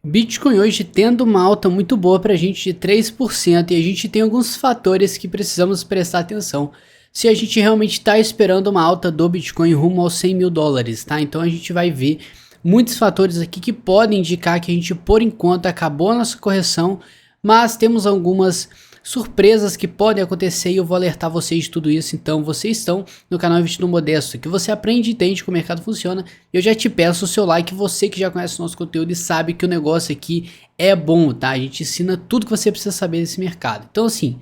Bitcoin hoje tendo uma alta muito boa para a gente de 3% e a gente tem alguns fatores que precisamos prestar atenção se a gente realmente está esperando uma alta do Bitcoin rumo aos 100 mil dólares, tá? Então a gente vai ver muitos fatores aqui que podem indicar que a gente por enquanto acabou a nossa correção, mas temos algumas surpresas que podem acontecer e eu vou alertar vocês de tudo isso. Então vocês estão no canal Investidor Modesto, que você aprende e entende como o mercado funciona. Eu já te peço o seu like, você que já conhece o nosso conteúdo e sabe que o negócio aqui é bom, tá? A gente ensina tudo que você precisa saber desse mercado. Então assim,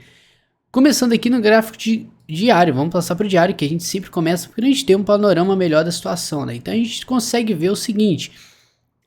começando aqui no gráfico diário, vamos passar para o diário, que a gente sempre começa porque a gente tem um panorama melhor da situação, né? Então a gente consegue ver o seguinte: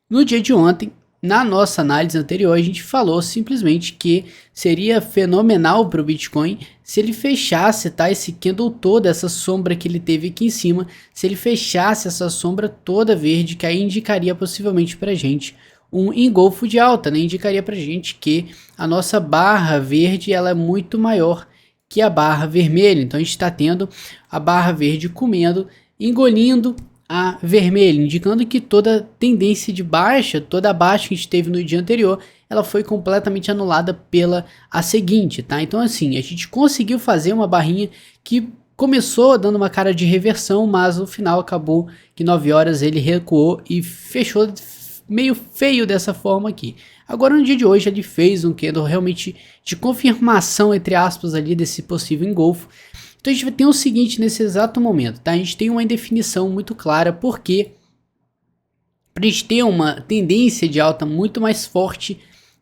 no dia de ontem, na nossa análise anterior, a gente falou simplesmente que seria fenomenal para o Bitcoin se ele fechasse, tá, esse candle todo, essa sombra que ele teve aqui em cima, se ele fechasse essa sombra toda verde, que aí indicaria possivelmente para a gente um engolfo de alta, né? Indicaria para a gente que a nossa barra verde ela é muito maior que a barra vermelha, então a gente está tendo a barra verde comendo, engolindo a vermelha, indicando que toda tendência de baixa, toda a baixa que a gente teve no dia anterior, ela foi completamente anulada pela a seguinte, tá? Então assim, a gente conseguiu fazer uma barrinha que começou dando uma cara de reversão, mas no final acabou que 9 horas ele recuou e fechou meio feio dessa forma aqui. Agora no dia de hoje ele fez um candle realmente de confirmação, entre aspas, ali desse possível engolfo. Então a gente vai ter o seguinte nesse exato momento, tá? A gente tem uma indefinição muito clara, porque para a gente ter uma tendência de alta muito mais forte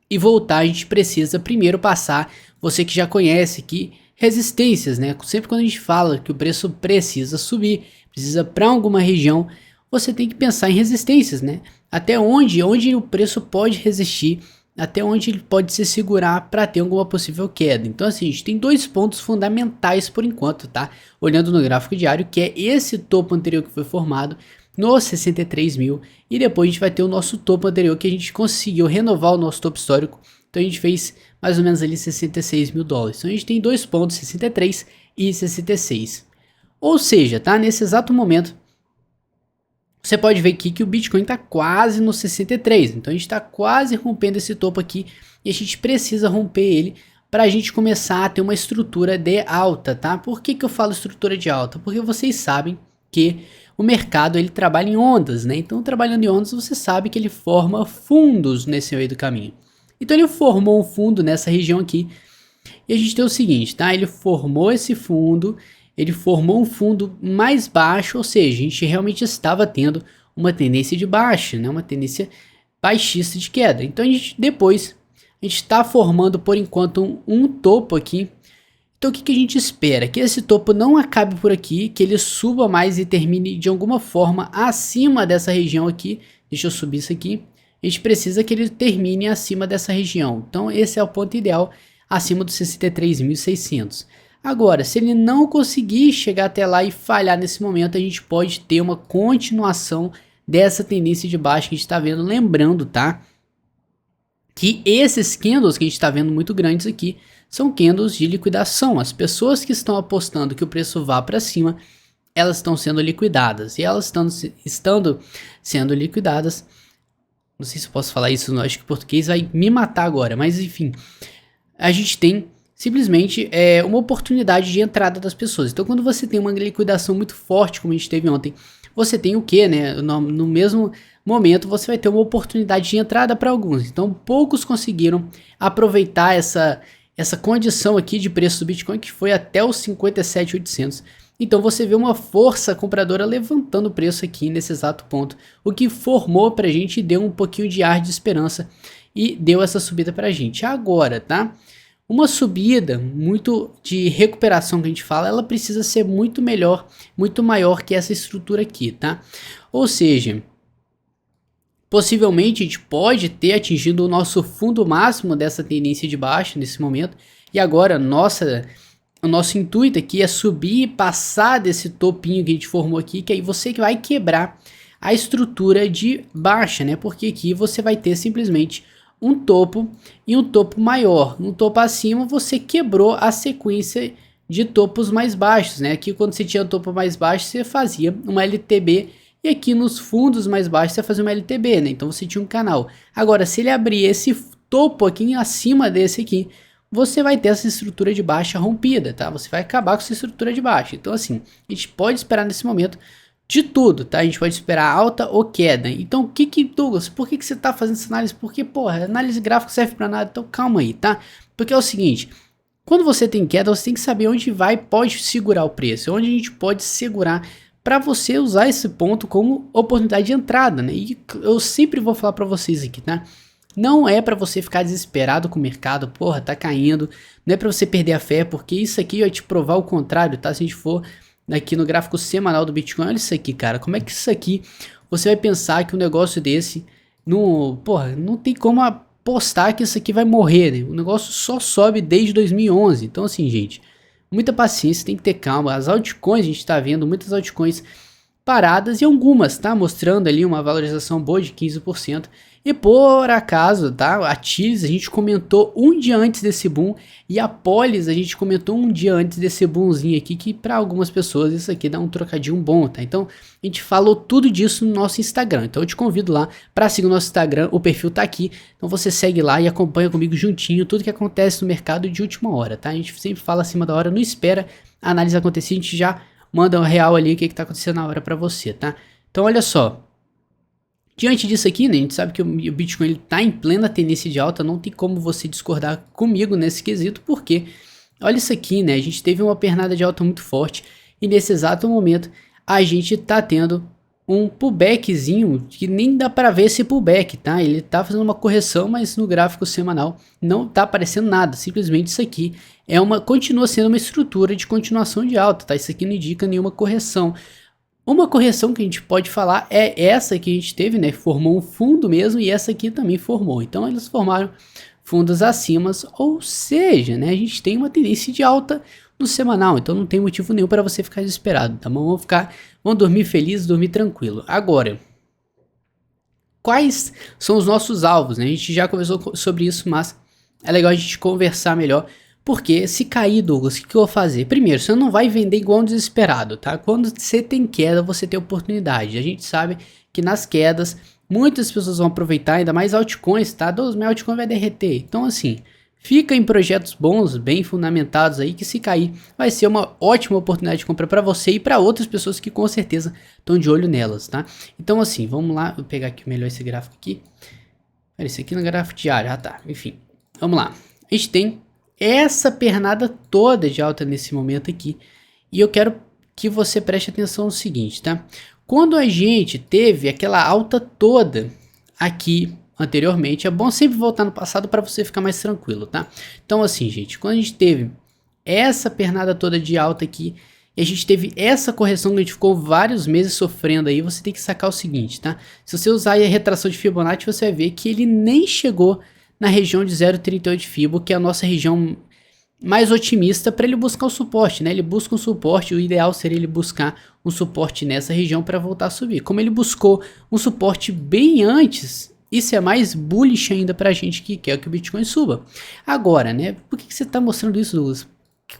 e voltar, a gente precisa primeiro passar, você que já conhece aqui, resistências, né? Sempre quando a gente fala que o preço precisa subir, precisa para alguma região, você tem que pensar em resistências, né? Até onde o preço pode resistir, até onde ele pode se segurar para ter alguma possível queda. Então assim, a gente tem dois pontos fundamentais por enquanto, tá? Olhando no gráfico diário, que é esse topo anterior que foi formado no 63 mil, e depois a gente vai ter o nosso topo anterior que a gente conseguiu renovar o nosso topo histórico. Então a gente fez mais ou menos ali 66 mil dólares. Então a gente tem dois pontos, 63 e 66. Ou seja, tá? Nesse exato momento, você pode ver aqui que o Bitcoin está quase no 63, então a gente está quase rompendo esse topo aqui e a gente precisa romper ele para a gente começar a ter uma estrutura de alta, tá? Por que eu falo estrutura de alta? Porque vocês sabem que o mercado ele trabalha em ondas, né? Então trabalhando em ondas você sabe que ele forma fundos nesse meio do caminho. Então ele formou um fundo nessa região aqui e a gente tem o seguinte, tá? Ele formou esse fundo. Ele formou um fundo mais baixo, ou seja, a gente realmente estava tendo uma tendência de baixa, né? Uma tendência baixista de queda. Então a gente está formando por enquanto um topo aqui. Então o que a gente espera? Que esse topo não acabe por aqui, que ele suba mais e termine de alguma forma acima dessa região aqui. Deixa eu subir isso aqui. A gente precisa que ele termine acima dessa região. Então esse é o ponto ideal, acima dos 63.600. Agora, se ele não conseguir chegar até lá e falhar nesse momento, a gente pode ter uma continuação dessa tendência de baixa que a gente está vendo. Lembrando, tá? Que esses candles que a gente está vendo muito grandes aqui são candles de liquidação. As pessoas que estão apostando que o preço vá para cima, elas estão sendo liquidadas. E elas estando sendo liquidadas, não sei se eu posso falar isso, acho que o português vai me matar agora, mas enfim, a gente tem simplesmente uma oportunidade de entrada das pessoas. Então quando você tem uma liquidação muito forte, como a gente teve ontem, você tem o que, né? No mesmo momento você vai ter uma oportunidade de entrada para alguns. Então poucos conseguiram aproveitar essa condição aqui de preço do Bitcoin, que foi até os 57.800. Então você vê uma força compradora levantando o preço aqui nesse exato ponto, o que formou pra gente e deu um pouquinho de ar de esperança e deu essa subida pra gente. Agora, tá? Uma subida muito de recuperação que a gente fala, ela precisa ser muito melhor, muito maior que essa estrutura aqui, tá? Ou seja, possivelmente a gente pode ter atingido o nosso fundo máximo dessa tendência de baixa nesse momento. E agora o nosso intuito aqui é subir e passar desse topinho que a gente formou aqui, que aí você que vai quebrar a estrutura de baixa, né? Porque aqui você vai ter simplesmente um topo e um topo maior. Um topo acima você quebrou a sequência de topos mais baixos, né? Aqui quando você tinha topo mais baixo você fazia uma LTB e aqui nos fundos mais baixos você vai fazer uma LTB, né? Então você tinha um canal. Agora, se ele abrir esse topo aqui acima desse aqui, você vai ter essa estrutura de baixa rompida, tá? Você vai acabar com essa estrutura de baixa. Então assim, a gente pode esperar nesse momento de tudo, tá? A gente pode esperar alta ou queda. Então Douglas, por que você tá fazendo essa análise? Porque, porra, análise gráfica serve pra nada. Então calma aí, tá? Porque é o seguinte, quando você tem queda, você tem que saber onde pode segurar o preço, onde a gente pode segurar para você usar esse ponto como oportunidade de entrada, né? E eu sempre vou falar para vocês aqui, tá? Não é para você ficar desesperado com o mercado, porra, tá caindo. Não é para você perder a fé, porque isso aqui vai te provar o contrário, tá? Se a gente for aqui no gráfico semanal do Bitcoin, olha isso aqui, cara. Como é que isso aqui, você vai pensar que um negócio desse, porra, não tem como apostar que isso aqui vai morrer, né? O negócio só sobe desde 2011. Então assim, gente, muita paciência, tem que ter calma. As altcoins, a gente tá vendo muitas altcoins paradas e algumas, tá? Mostrando ali uma valorização boa de 15%. E por acaso, tá? A Tilis a gente comentou um dia antes desse boom e a Polis a gente comentou um dia antes desse boomzinho aqui, que para algumas pessoas isso aqui dá um trocadinho bom, tá? Então a gente falou tudo disso no nosso Instagram. Então eu te convido lá para seguir o nosso Instagram, o perfil tá aqui. Então você segue lá e acompanha comigo juntinho tudo que acontece no mercado de última hora, tá? A gente sempre fala acima da hora, não espera a análise acontecer, a gente já manda um real ali o que tá acontecendo na hora para você, tá? Então olha só. Diante disso aqui, né, a gente sabe que o Bitcoin ele tá em plena tendência de alta, não tem como você discordar comigo nesse quesito, porque olha isso aqui, né, a gente teve uma pernada de alta muito forte e nesse exato momento a gente tá tendo um pullbackzinho que nem dá para ver esse pullback, tá? Ele tá fazendo uma correção, mas no gráfico semanal não tá aparecendo nada, simplesmente isso aqui continua sendo uma estrutura de continuação de alta, tá? Isso aqui não indica nenhuma correção. Uma correção que a gente pode falar é essa que a gente teve, né? Formou um fundo mesmo e essa aqui também formou. Então eles formaram fundos acima, ou seja, né? A gente tem uma tendência de alta no semanal, então não tem motivo nenhum para você ficar desesperado, tá bom? Vamos dormir feliz, dormir tranquilo. Agora, quais são os nossos alvos, né? A gente já conversou sobre isso, mas é legal a gente conversar melhor. Porque se cair, Douglas, o que eu vou fazer? Primeiro, você não vai vender igual um desesperado, tá? Quando você tem queda, você tem oportunidade. A gente sabe que nas quedas, muitas pessoas vão aproveitar, ainda mais altcoins, tá? Minha altcoin vai derreter. Então, assim, fica em projetos bons, bem fundamentados aí, que se cair, vai ser uma ótima oportunidade de compra para você e para outras pessoas que com certeza estão de olho nelas, tá? Então, assim, vamos lá, vou pegar aqui melhor esse gráfico aqui. Olha, esse aqui no gráfico diário, tá, enfim. Vamos lá. A gente tem essa pernada toda de alta nesse momento aqui. E eu quero que você preste atenção no seguinte, tá? Quando a gente teve aquela alta toda aqui anteriormente, é bom sempre voltar no passado para você ficar mais tranquilo, tá? Então assim, gente, quando a gente teve essa pernada toda de alta aqui, e a gente teve essa correção que a gente ficou vários meses sofrendo aí, você tem que sacar o seguinte, tá? Se você usar aí a retração de Fibonacci, você vai ver que ele nem chegou na região de 0,38 Fibo, que é a nossa região mais otimista para ele buscar o suporte, né? Ele busca um suporte, o ideal seria ele buscar um suporte nessa região para voltar a subir. Como ele buscou um suporte bem antes, isso é mais bullish ainda para a gente que quer que o Bitcoin suba. Agora, né? Por que você está mostrando isso, Douglas?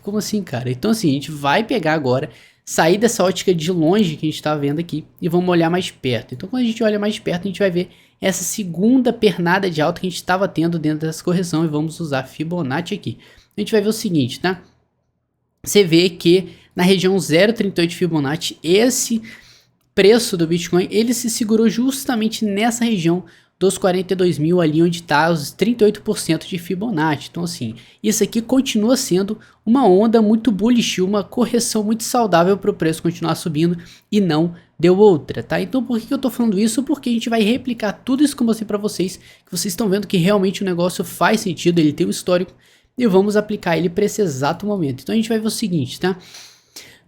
Como assim, cara? Então assim, a gente vai pegar agora, sair dessa ótica de longe que a gente está vendo aqui e vamos olhar mais perto. Então quando a gente olha mais perto, a gente vai ver essa segunda pernada de alta que a gente estava tendo dentro dessa correção e vamos usar Fibonacci aqui. A gente vai ver o seguinte, tá? Você vê que na região 0,38 Fibonacci, esse preço do Bitcoin, ele se segurou justamente nessa região dos 42 mil ali onde está os 38% de Fibonacci. Então assim, isso aqui continua sendo uma onda muito bullish, uma correção muito saudável para o preço continuar subindo e não deu outra, tá? Então por que eu tô falando isso? Porque a gente vai replicar tudo isso que eu mostrei para vocês, que vocês estão vendo que realmente o negócio faz sentido, ele tem um histórico e vamos aplicar ele para esse exato momento. Então a gente vai ver o seguinte, tá?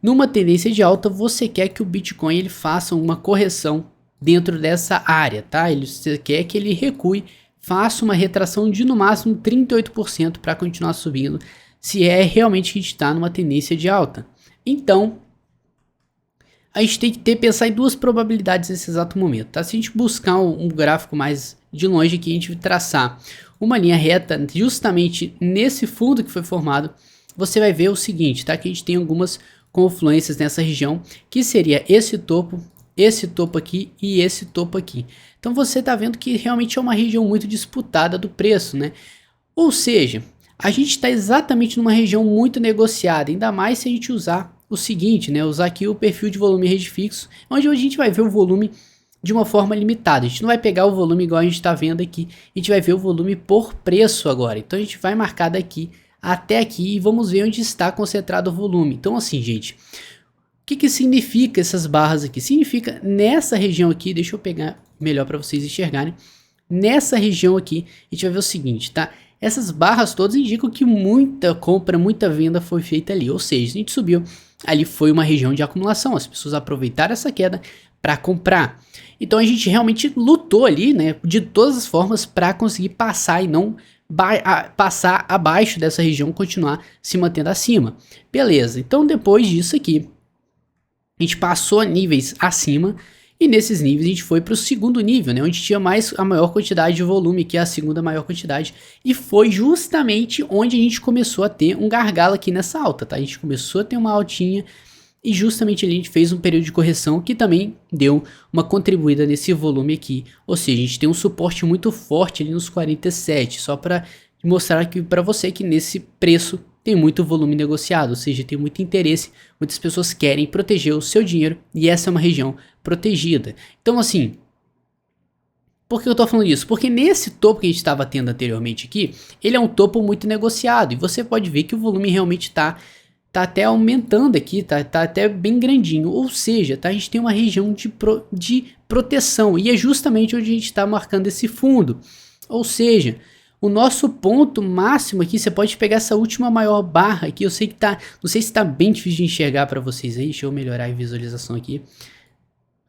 Numa tendência de alta, você quer que o Bitcoin ele faça uma correção dentro dessa área, tá? Você quer que ele recue, faça uma retração de no máximo 38% para continuar subindo, se é realmente que a gente está numa tendência de alta. Então, a gente tem que pensar em duas probabilidades nesse exato momento, tá? Se a gente buscar um gráfico mais de longe aqui, a gente traçar uma linha reta justamente nesse fundo que foi formado, você vai ver o seguinte, tá? Que a gente tem algumas confluências nessa região, que seria esse topo esse topo aqui e esse topo aqui. Então você está vendo que realmente é uma região muito disputada do preço, né? Ou seja, a gente está exatamente numa região muito negociada, ainda mais se a gente usar o seguinte, né? Usar aqui o perfil de volume rede fixo, onde a gente vai ver o volume de uma forma limitada. A gente não vai pegar o volume igual a gente está vendo aqui, a gente vai ver o volume por preço agora. Então a gente vai marcar daqui até aqui e vamos ver onde está concentrado o volume. Então assim, gente, o que significa essas barras aqui? Significa nessa região aqui, deixa eu pegar melhor para vocês enxergarem. Nessa região aqui, a gente vai ver o seguinte, tá? Essas barras todas indicam que muita compra, muita venda foi feita ali. Ou seja, se a gente subiu, ali foi uma região de acumulação. As pessoas aproveitaram essa queda para comprar. Então a gente realmente lutou ali, né, de todas as formas para conseguir passar e não passar abaixo dessa região, continuar se mantendo acima. Beleza, então depois disso aqui, a gente passou a níveis acima e nesses níveis a gente foi para o segundo nível, né, onde tinha a maior quantidade de volume, que é a segunda maior quantidade, e foi justamente onde a gente começou a ter um gargalo aqui nessa alta, tá? A gente começou a ter uma altinha e justamente ali a gente fez um período de correção que também deu uma contribuída nesse volume aqui. Ou seja, a gente tem um suporte muito forte ali nos 47, só para mostrar aqui para você que nesse preço tem muito volume negociado, ou seja, tem muito interesse, muitas pessoas querem proteger o seu dinheiro e essa é uma região protegida. Então assim, por que eu tô falando isso? Porque nesse topo que a gente estava tendo anteriormente aqui, ele é um topo muito negociado e você pode ver que o volume realmente tá até aumentando aqui, tá até bem grandinho, ou seja, tá, a gente tem uma região de proteção, e é justamente onde a gente está marcando esse fundo, ou seja, o nosso ponto máximo aqui, você pode pegar essa última maior barra aqui, eu sei que tá, não sei se tá bem difícil de enxergar para vocês aí, deixa eu melhorar a visualização aqui,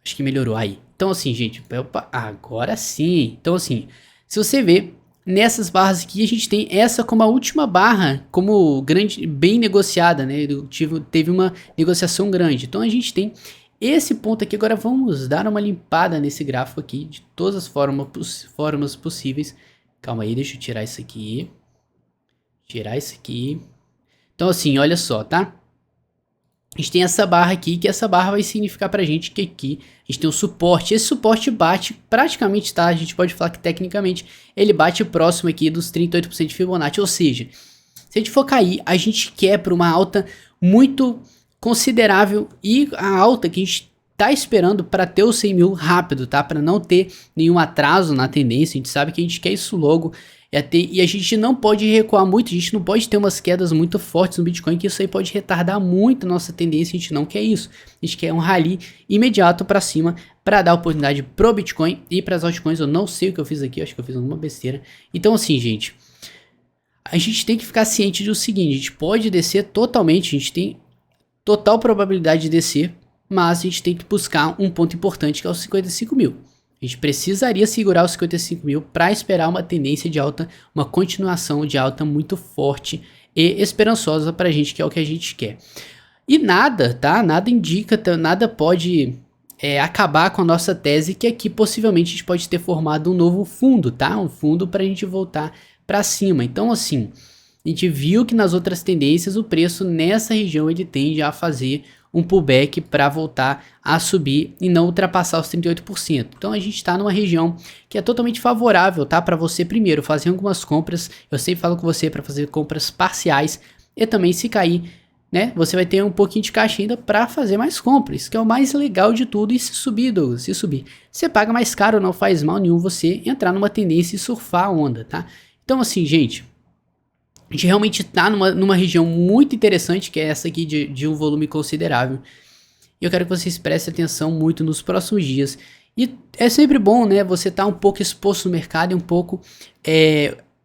acho que melhorou aí, então assim gente, opa, agora sim, então assim, se você ver, nessas barras aqui a gente tem essa como a última barra, como grande, bem negociada, né? Teve uma negociação grande. Então a gente tem esse ponto aqui. Agora vamos dar uma limpada nesse gráfico aqui de todas as formas possíveis. Calma aí, deixa eu tirar isso aqui. Tirar isso aqui. Então assim, olha só, tá? A gente tem essa barra aqui, que essa barra vai significar pra gente que aqui a gente tem um suporte. Esse suporte bate praticamente, tá? A gente pode falar que tecnicamente ele bate próximo aqui dos 38% de Fibonacci. Ou seja, se a gente for cair, a gente quebra uma alta muito considerável e a alta que a gente tá esperando para ter os 100 mil rápido, tá? Para não ter nenhum atraso na tendência. A gente sabe que a gente quer isso logo. E a gente não pode recuar muito, a gente não pode ter umas quedas muito fortes no Bitcoin, que isso aí pode retardar muito a nossa tendência, a gente não quer isso. A gente quer um rally imediato para cima, para dar oportunidade pro Bitcoin e para as altcoins. Eu não sei o que eu fiz aqui, acho que eu fiz alguma besteira. Então assim, gente, a gente tem que ficar ciente do seguinte, a gente pode descer totalmente, a gente tem total probabilidade de descer, mas a gente tem que buscar um ponto importante que é os 55 mil. A gente precisaria segurar os 55 mil para esperar uma tendência de alta, uma continuação de alta muito forte e esperançosa para a gente, que é o que a gente quer. E nada, tá? Nada indica, nada pode acabar com a nossa tese que aqui possivelmente a gente pode ter formado um novo fundo, tá? Um fundo para a gente voltar para cima. Então assim, a gente viu que nas outras tendências o preço nessa região ele tende a fazer um pullback para voltar a subir e não ultrapassar os 38%. Então a gente está numa região que é totalmente favorável, tá? Para você primeiro fazer algumas compras. Eu sempre falo com você para fazer compras parciais e também se cair, né? Você vai ter um pouquinho de caixa ainda para fazer mais compras, que é o mais legal de tudo. E se subir, Douglas, se subir, você paga mais caro, não faz mal nenhum você entrar numa tendência e surfar a onda, tá? Então assim, gente, a gente realmente está numa região muito interessante, que é essa aqui de um volume considerável. E eu quero que vocês prestem atenção muito nos próximos dias. E é sempre bom, né, você estar um pouco exposto no mercado e um pouco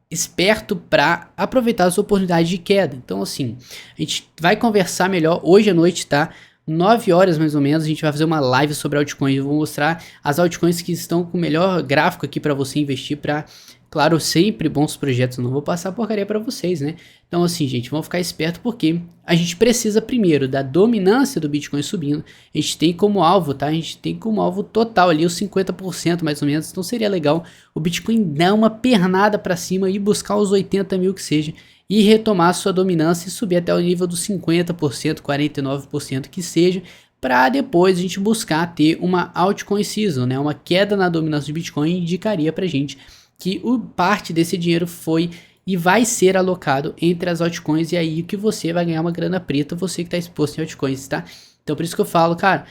esperto para aproveitar as oportunidades de queda. Então assim, a gente vai conversar melhor hoje à noite, tá? 9 horas mais ou menos, a gente vai fazer uma live sobre altcoins. Eu vou mostrar as altcoins que estão com o melhor gráfico aqui para você investir, para, claro, sempre bons projetos. Eu não vou passar porcaria para vocês, né? Então assim, gente, vamos ficar esperto porque a gente precisa primeiro da dominância do Bitcoin subindo. A gente tem como alvo, tá? A gente tem como alvo total ali os 50% mais ou menos. Então seria legal o Bitcoin dar uma pernada para cima e buscar os 80 mil que seja, e retomar sua dominância e subir até o nível dos 50%, 49% que seja, para depois a gente buscar ter uma altcoin season, né? Uma queda na dominância do Bitcoin indicaria pra gente que parte desse dinheiro foi e vai ser alocado entre as altcoins, e aí que você vai ganhar uma grana preta, você que está exposto em altcoins, tá? Então por isso que eu falo, cara,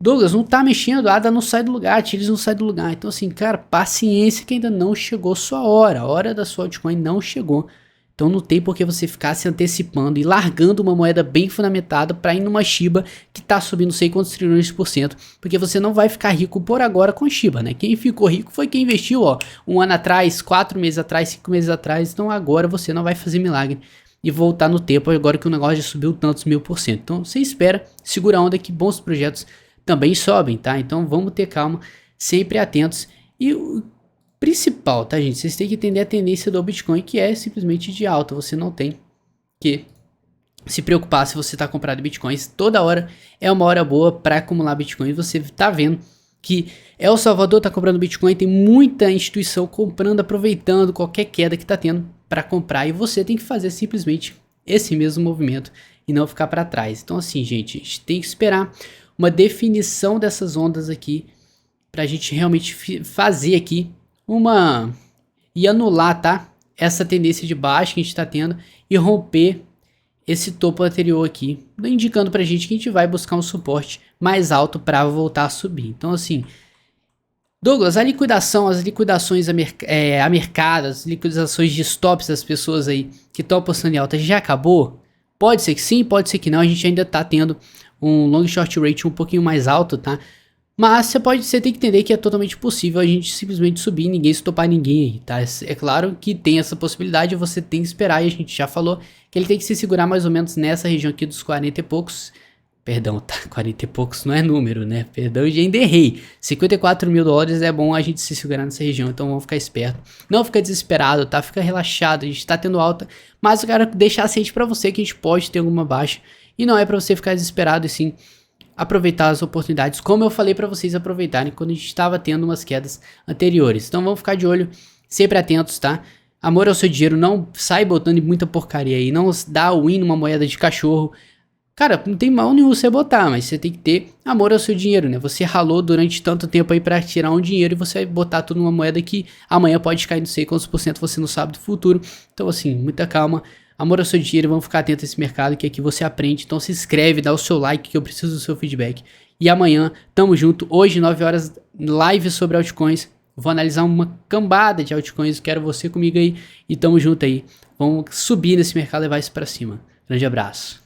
Douglas, não tá mexendo, ADA não sai do lugar, Tiles não sai do lugar. Então assim, cara, paciência que ainda não chegou sua hora, a hora da sua altcoin não chegou. Então não tem por que você ficar se antecipando e largando uma moeda bem fundamentada para ir numa Shiba que tá subindo não sei quantos trilhões por cento, porque você não vai ficar rico por agora com Shiba, né? Quem ficou rico foi quem investiu, ó, 1 ano atrás, 4 meses atrás, 5 meses atrás. Então agora você não vai fazer milagre e voltar no tempo agora que o negócio já subiu tantos 1000%. Então você espera, segura a onda que bons projetos também sobem, tá? Então vamos ter calma, sempre atentos. E o principal, tá, gente? Vocês têm que entender a tendência do Bitcoin, que é simplesmente de alta. Você não tem que se preocupar se você tá comprando Bitcoins. Toda hora é uma hora boa para acumular Bitcoin. Você tá vendo que El Salvador tá comprando Bitcoin, tem muita instituição comprando, aproveitando qualquer queda que tá tendo para comprar, e você tem que fazer simplesmente esse mesmo movimento e não ficar para trás. Então assim, gente, a gente tem que esperar uma definição dessas ondas aqui pra gente realmente fazer aqui e anular, tá? Essa tendência de baixa que a gente tá tendo e romper esse topo anterior aqui, indicando pra gente que a gente vai buscar um suporte mais alto para voltar a subir. Então assim, Douglas, a liquidação, as liquidações a mercado, as liquidações de stops das pessoas aí que estão apostando em alta já acabou? Pode ser que sim, pode ser que não. A gente ainda tá tendo um long short rate um pouquinho mais alto, tá? Mas você tem que entender que é totalmente possível a gente simplesmente subir e ninguém estopar ninguém aí, tá? É claro que tem essa possibilidade, você tem que esperar, e a gente já falou que ele tem que se segurar mais ou menos nessa região aqui dos 40 e poucos. Perdão, tá? 40 e poucos não é número, né? Perdão, eu ainda errei. 54 mil dólares é bom a gente se segurar nessa região, então vamos ficar esperto. Não fica desesperado, tá? Fica relaxado, a gente tá tendo alta, mas eu quero deixar ciente pra você que a gente pode ter alguma baixa, e não é pra você ficar desesperado, e sim aproveitar as oportunidades, como eu falei para vocês aproveitarem quando a gente estava tendo umas quedas anteriores. Então vamos ficar de olho, sempre atentos, tá? Amor ao seu dinheiro, não sai botando muita porcaria aí, não dá win numa moeda de cachorro. Cara, não tem mal nenhum você botar, mas você tem que ter amor ao seu dinheiro, né? Você ralou durante tanto tempo aí para tirar um dinheiro e você vai botar tudo numa moeda que amanhã pode cair não sei quantos por cento, você não sabe do futuro. Então assim, muita calma. Amor ao seu dinheiro, vamos ficar atentos a esse mercado que aqui você aprende. Então se inscreve, dá o seu like que eu preciso do seu feedback. E amanhã, tamo junto. Hoje, 9 horas, live sobre altcoins. Vou analisar uma cambada de altcoins. Quero você comigo aí. E tamo junto aí. Vamos subir nesse mercado e levar isso pra cima. Grande abraço.